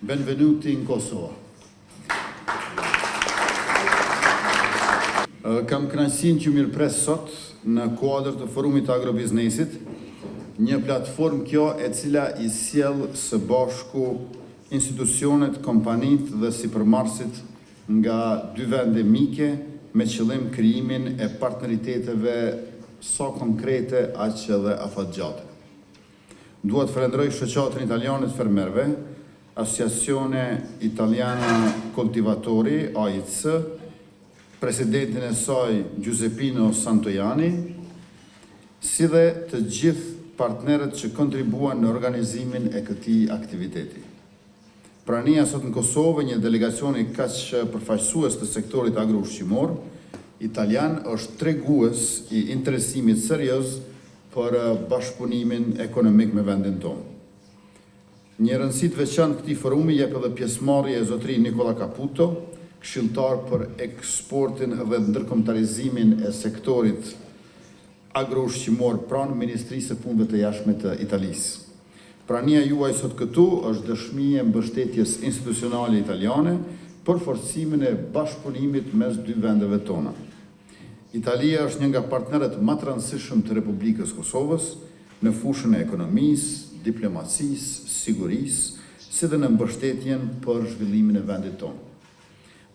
Benvenuti in Kosova. Kam kënaqësinë që mirëpres sot në kuadër të forumit të agrobiznesit, një platformë kjo e cila i sjell së bashku institucionet, kompanitë dhe sipërmarrësit nga dy vende mike me qëllim krijimin e partneriteteve sa konkrete aq edhe afatgjate. Dua të falenderoj shoqatën italiane të fermerëve, Associazione Italiana Coltivatori, AIC, presidentin e saj Giuseppino Santojani, si dhe të gjithë partnerët që kontribuan në organizimin e këtij aktiviteti. Prania sot në Kosovë, një delegacioni kaq përfaqësues të sektorit agro-ushqimor italian, është tregues i interesimit serioz për bashkëpunimin ekonomik me vendin tonë. Një rëndësi të veçantë këtij forumi jep edhe pjesëmarrja e zotëri Nicola Caputo, këshilltar për eksportin dhe ndërkombëtarizimin e sektorit agro-ushqimor pranë Ministrisë së Punëve të Jashtme të Italisë. Prania juaj sot këtu është dëshmi e mbështetjes institucionale italiane për forcimin e bashkëpunimit mes dy vendeve tona. Italia është një nga partnerët më të rëndësishëm të Republikës Kosovës në fushën e ekonomisë, diplomacisë, sigurisë, si dhe në mbështetjen për zhvillimin e vendit tonë.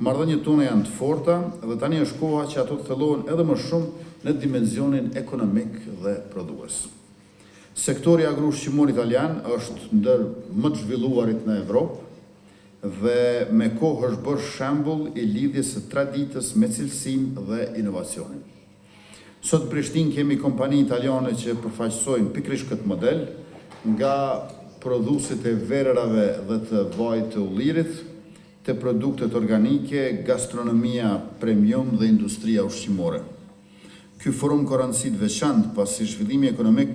Marrëdhëniet tona janë të forta dhe tani është koha që ato të thellohen edhe më shumë në dimensionin ekonomik dhe prodhues. Sektori agro-ushqimor italian është ndër më të zhvilluarit në Evropë dhe me kohë është bërë shembull i lidhjes së traditës me cilësinë dhe inovacionin. Sot në Prishtinë kemi kompani italiane që përfaqësojnë pikërisht këtë model, nga prodhuesit e verërave dhe të vajit të ullirit, të produktet organike, gastronomia premium dhe industria ushqimore. Ky forum ka rëndësi të veçantë pasi zhvillimi ekonomik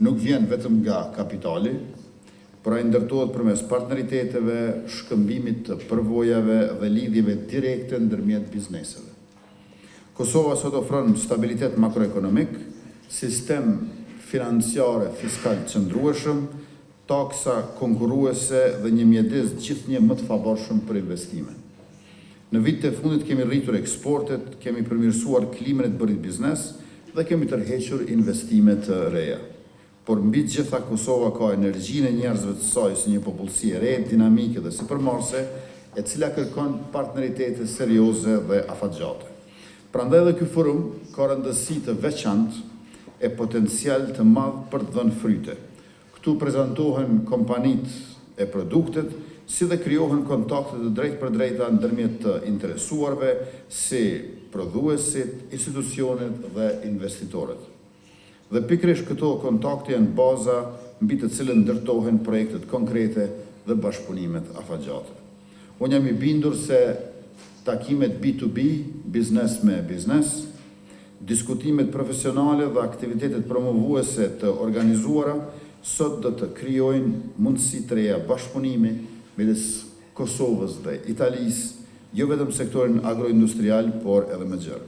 nuk vjen vetëm nga kapitali, por ai ndërtohet përmes partneriteteve, shkëmbimit të përvojave dhe lidhjeve direkte ndërmjet bizneseve. Kosova sot ofron stabilitet makroekonomik, sistem financiare fiskal qëndrueshëm, taksa konkurruese dhe një mjedis gjithnjë më të favorshëm për investime. Në vitet e fundit kemi rritur eksportet, kemi përmirësuar klimën e të bërit biznes dhe kemi tërhequr investime të reja. Por mbi të gjitha Kosova ka energjinë e njerëzve të saj si një popullsi e re, dinamike dhe sipërmarrëse, e cila kërkon partneritete serioze dhe afatgjate. Prandaj edhe ky forum ka rëndësi të veçantë e potencial të madh për të dhënë fryte. Këtu prezantohen kompanitë e produktet, si dhe krijohen kontakte të drejtë për drejta ndërmjet të interesuarve, si prodhuesit, institucionet dhe investitorët. Dhe pikërisht këto kontakte janë baza mbi të cilën ndërtohen projektet konkrete dhe bashkëpunimet afatgjate. Unë jam i bindur se takimet B2B, biznes me biznes, diskutimet profesionale dhe aktivitetet promovuese të organizuara sot do të krijojnë mundësi të reja bashkëpunimi midis Kosovës dhe Italisë, jo vetëm sektorin agroindustrial, por edhe më gjerë.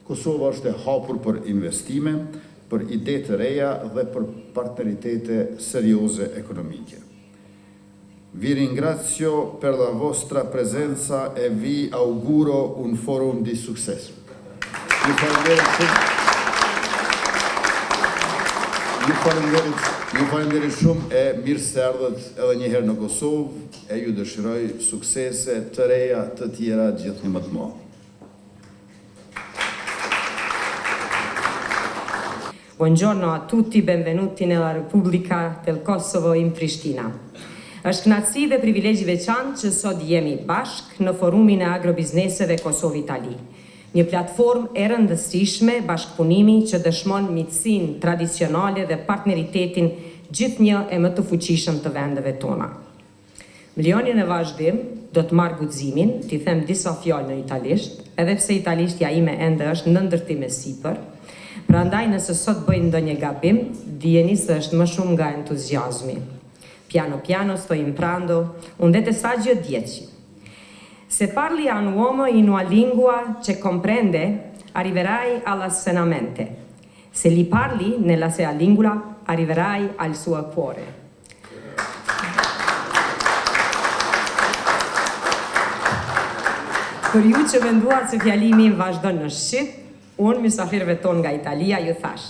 Kosova është e hapur për investime, për ide të reja dhe për partneritete serioze ekonomike. Vi ringrazio per la vostra presenza e vi auguro un forum di successo. Ju falenderit shumë e mirë se ardhët edhe një herë në Kosovë, e ju dëshiroj suksese të reja të tjera gjithnjë më të mëdha. Buongiorno a tutti, benvenuti nella Repubblica del Kosovo in Prishtina. Është kënaqësi dhe privilegj veçantë që sot jemi bashkë në forumin e agrobizneseve Kosovë-Itali. Një platformë e rëndësishme bashkëpunimi që dëshmon miqësinë tradicionale dhe partneritetin gjithnjë e më të fuqishëm të vendeve tona. Milioni në vazhdim do të marr guximin, t'i them disa fjalë në italisht, edhe pse italishtja ime ende është në ndërtim e sipër. Prandaj nëse sot bëj ndonjë gabim, dijeni se është më shumë nga entuziazmi. Piano piano sto imparando un dettaglio 10. Se parli a un uomo in una lingua che comprende, arriverai all'assenamento. Se gli parli nella sua lingua, arriverai al suo cuore. Për ju që menduat se fjalimi vazhdon në shqip, unë mysafirëve tonë nga Italia ju thash,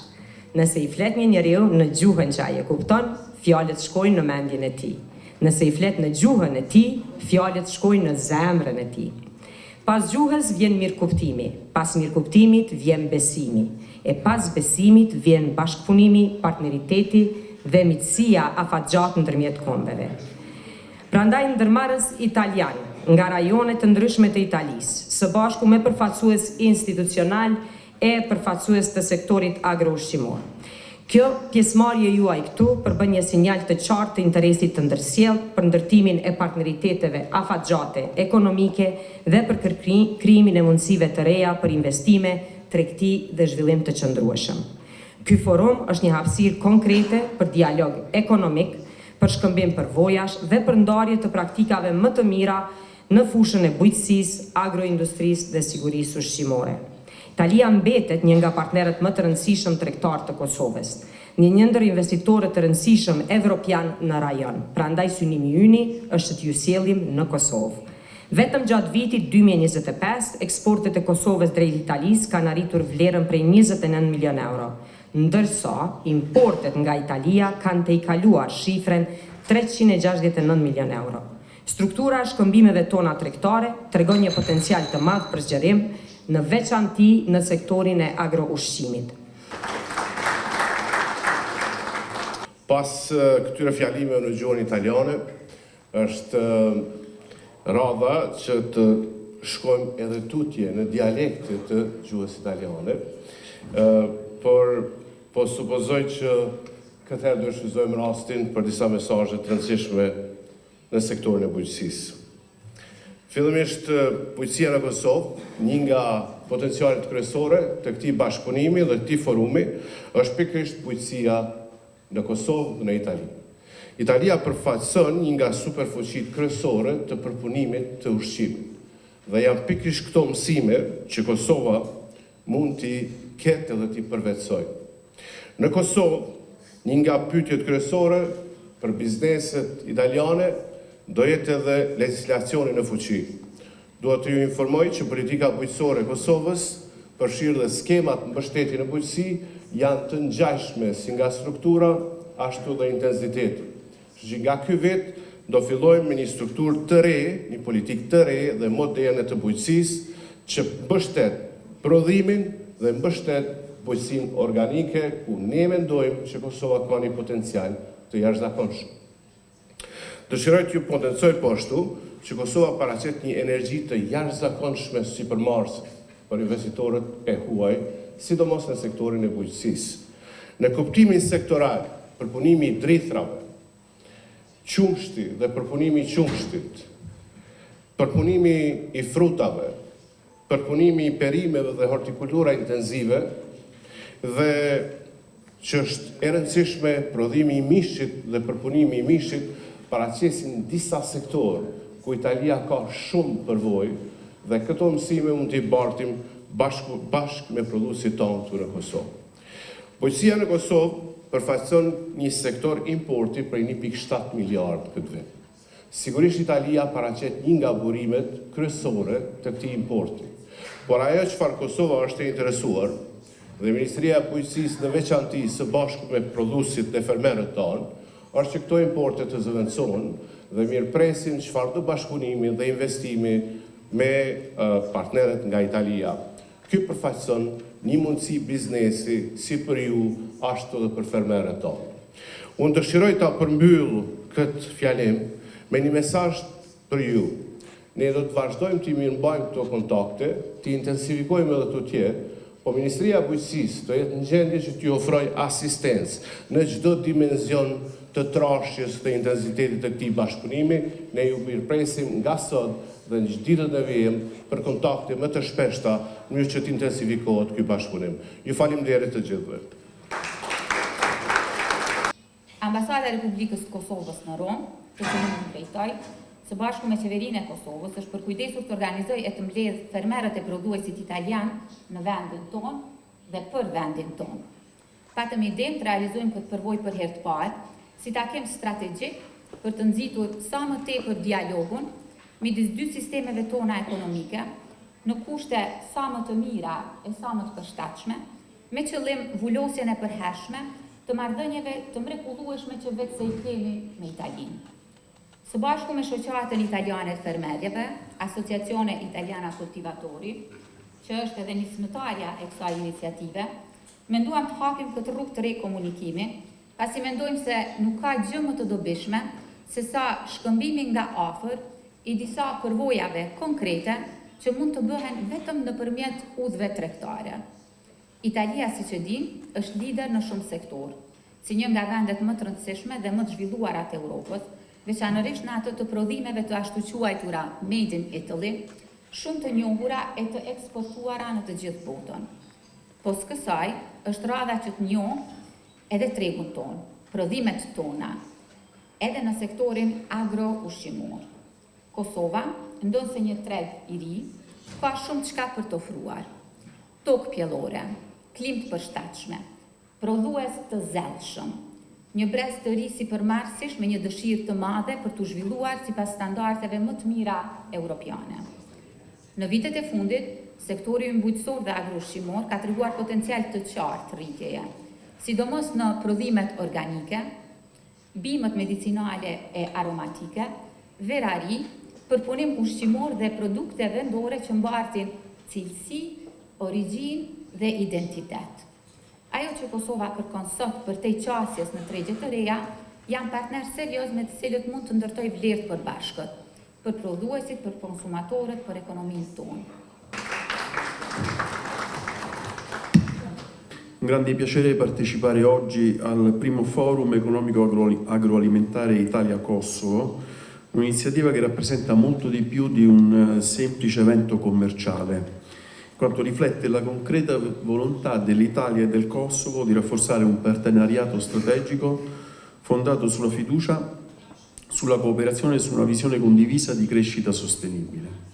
nëse i flet një njeriu në gjuhën që ai e kupton, fjalët shkojnë në mendjen e tij. Nëse i flet në gjuhën e tij, fjalët shkojnë në zemrën e tij. Pas gjuhës vjen mirëkuptimi, pas mirëkuptimit vjen besimi, e pas besimit vjen bashkëpunimi, partneriteti dhe miqësia afatgjatë ndërmjet kombeve. Prandaj ndërmarrës italian nga rajonet të ndryshme të Italisë, së bashku me përfaqësues institucional e përfaqësues të sektorit agro-ushqimor. Kjo pjesëmarrje juaj këtu përbën një sinjal të qartë të interesit të ndërsjellë për ndërtimin e partneriteteve afatgjate ekonomike dhe për krijimin e mundësive të reja për investime, tregti dhe zhvillim të qëndrueshëm. Ky forum është një hapësirë konkrete për dialog ekonomik, për shkëmbim përvojash dhe për ndarje të praktikave më të mira në fushën e bujqësisë, agroindustrisë dhe sigurisë ushqimore. Italia mbetet një nga partnerët më të rëndësishëm tregtar të Kosovës, një ndër investitorët të rëndësishëm evropian në rajon. Prandaj synimi yni është t'ju sjellim në Kosovë. Vetëm gjatë vitit 2025, eksportet e Kosovës drejt Italisë kanë arritur vlerën prej 29 milion euro, ndërsa importet nga Italia kanë tejkaluar shifrën 369 milion euro. Struktura e shkëmbimeve tona tregtare tregon një potencial të madh për zgjerim, në veçanti në sektorin e agro-ushqimit. Pas këtyre fjalimeve në gjuhën italiane, është radha që të shkojmë edhe tutje në dialekte të gjuhës italiane, por po supozoj që këtëherë do shfrytëzojmë rastin për disa mesazhe të rëndësishme në sektorin e bujqësisë. Fillimisht, bujqësia në Kosovë, një nga potencialet kryesore të këtij bashkëpunimi dhe këtij forumi, është pikërisht bujqësia në Kosovë dhe në Itali. Italia përfaqëson një nga superfuqitë kryesore të përpunimit të ushqimit. Dhe janë pikërisht këto mësime që Kosova mund t'i ketë dhe t'i përvetësojë. Në Kosovë, një nga pyetjet kryesore për bizneset italiane do jetë edhe legjislacioni në fuqi. Dua të ju informoj që politika bujqësore e Kosovës përfshirë dhe skemat mbështetje në bujqësi janë të ngjashme si nga struktura ashtu dhe intensiteti. Që nga ky vit do fillojmë me një strukturë të re, një politikë të re dhe moderne të bujqësisë që mbështet prodhimin dhe mbështet bujqësinë organike, ku ne mendojmë që Kosova ka një potencial të jashtëzakonshëm. Dëshiroj t'ju potencoj po ashtu që Kosova paraqet një energji të jashtëzakonshme sipërmarrëse për investitorët e huaj, sidomos në sektorin e bujqësisë. Në kuptimin sektoral, përpunimi i drithrave, qumshti dhe përpunimi i qumshtit, përpunimi i frutave, përpunimi i perimeve dhe hortikultura intenzive dhe që është e rëndësishme prodhimi i mishit dhe përpunimi i mishit paraqesin disa sektorë ku Italia ka shumë përvojë dhe këto mësime mund t'i bartim bashkë me prodhuesit tonë këtu në Kosovë. Bujqësia në Kosovë përfaqëson një sektor importi prej 1.7 miliard këtë vit. Sigurisht Italia paraqet një nga burimet kryesore të këtij importi. Por ajo çfarë Kosova është e interesuar dhe Ministria e Bujqësisë në veçanti së bashku me prodhuesit dhe fermerët tonë, është që këto importe të zëvendësohen dhe mirëpresim çfarë do bashkëpunimi dhe investimi me partnerët nga Italia. Ky përfaqëson një mundësi biznesi si për ju, ashtu dhe për fermerët tonë. Unë dëshiroj ta përmbyll këtë fjalim me një mesazh për ju. Ne do të vazhdojmë të mirëmbajmë këto kontakte, të intensifikojmë edhe tutje, po Ministria e Bujqësisë do jetë në gjendje që t'ju ofroj asistencë në çdo dimension të trashjes të intensitetit të këtij bashkëpunimi. Ne ju mirëpresim nga sot dhe në ditët e vijim për kontakte më të shpeshta, në mënyrë që të intensifikohet ky bashkëpunim. Ju falemnderit të gjithëve. Ambasada e Republikës së Kosovës në Rom, të cilën unë drejtoj, së bashku me qeverinë e Kosovës, është përkujdesur të organizojë e të mbledhë fermerët e prodhuesit italian në vendin tonë dhe për vendin tonë. Patëm idenë të realizojmë këtë përvojë për herë të parë, si takim strategjik për të nxitur sa më tepër dialogun midis dy sistemeve tona ekonomike, në kushte sa më të mira e sa më të përshtatshme, me qëllim vullosjen e përhershme të marrëdhënieve të mrekullueshme që vetë se i kemi me Italinë. Së bashku me shoqatën italiane të fermerjeve, Asociacione Italiana Coltivatori, që është edhe nismëtarja e kësaj iniciative, menduam të hapim këtë rrugë të re komunikimi, pasi mendojmë se nuk ka gjë më të dobishme se sa shkëmbimi nga afër i disa përvojave konkrete që mund të bëhen vetëm nëpërmjet udhëve tregtare. Italia, siç e dim, është lider në shumë sektor, si një nga vendet më të rëndësishme dhe më të zhvilluara të Europës, veçanërisht në ato të prodhimeve të ashtu quajtura Made in Italy, shumë të njohura e të eksportuara në të gjithë botën. Po s'kësaj është radha që të njohë edhe tregun tonë, prodhimet tona, edhe në sektorin agro-ushqimor. Kosova, ndonë se një treg i ri, ka shumë çka për të ofruar. Tokë pjellore, klimë të përshtatshme, prodhues të zellshëm, një brez të ri sipërmarrësish me një dëshirë të madhe për të zhvilluar sipas standardeve më të mira europiane. Në vitet e fundit, sektori ymbujtësor dhe agro-ushqimor ka treguar potencial të qartë rritjeje, sidomos në prodhimet organike, bimët medicinale e aromatike, verari, përpunim ushqimor dhe produkte vendore që mbartin cilësi, origjinë dhe identitet. Ajo që Kosova kërkon sot për te qasjes në tregjet të reja, janë partner serioz me të cilët mund të ndërtoj vlerë të përbashkët, për prodhuesit, për konsumatorët, për ekonominë tonë. Un grande piacere partecipare oggi al primo forum economico agroalimentare Italia-Kosovo, un'iniziativa che rappresenta molto di più di un semplice evento commerciale, in quanto riflette la concreta volontà dell'Italia e del Kosovo di rafforzare un partenariato strategico fondato sulla fiducia, sulla cooperazione e su una visione condivisa di crescita sostenibile.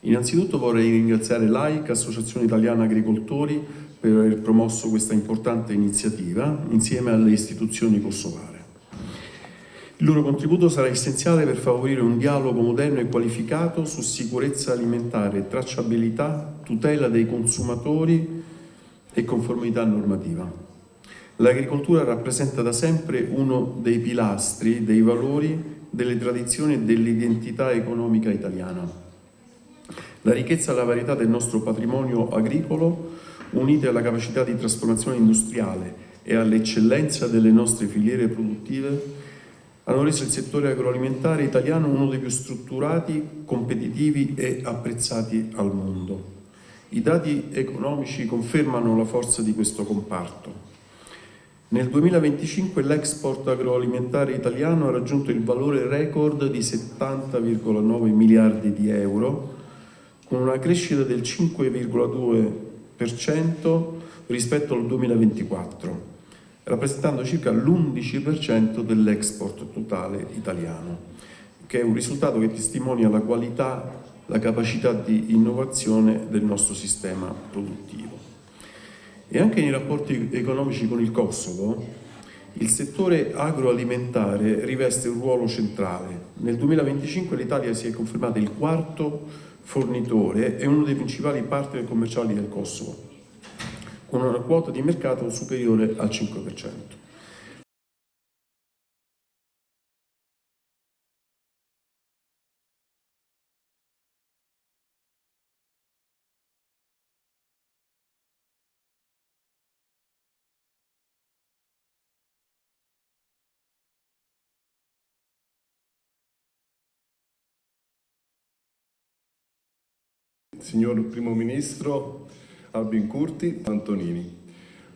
Innanzitutto vorrei ringraziare l'AIC, Associazione Italiana Agricoltori, per aver promosso questa importante iniziativa insieme alle istituzioni kosovare. Il loro contributo sarà essenziale per favorire un dialogo moderno e qualificato su sicurezza alimentare, tracciabilità, tutela dei consumatori e conformità normativa. L'agricoltura rappresenta da sempre uno dei pilastri, dei valori, delle tradizioni e dell'identità economica italiana. La ricchezza e la varietà del nostro patrimonio agricolo, unite alla capacità di trasformazione industriale e all'eccellenza delle nostre filiere produttive, hanno reso il settore agroalimentare italiano uno dei più strutturati, competitivi e apprezzati al mondo. I dati economici confermano la forza di questo comparto. Nel 2025 l'export agroalimentare italiano ha raggiunto il valore record di 70,9 miliardi di euro, con una crescita del 5,2% rispetto al 2024. Rappresentando circa l'11% dell'export totale italiano, che è un risultato che testimonia la qualità, la capacità di innovazione del nostro sistema produttivo. E anche nei rapporti economici con il Kosovo, il settore agroalimentare riveste un ruolo centrale. Nel 2025 l'Italia si è confermata il quarto fornitore e uno dei principali partner commerciali del Kosovo, con una quota di mercato superiore al 5%. Signor Primo Ministro Albin Kurti Antonini,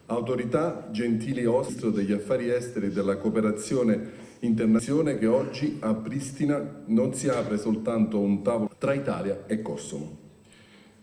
autorità, gentili ospiti degli affari esteri e della cooperazione internazionale, che oggi a Pristina non si apre soltanto un tavolo tra Italia e Kosovo.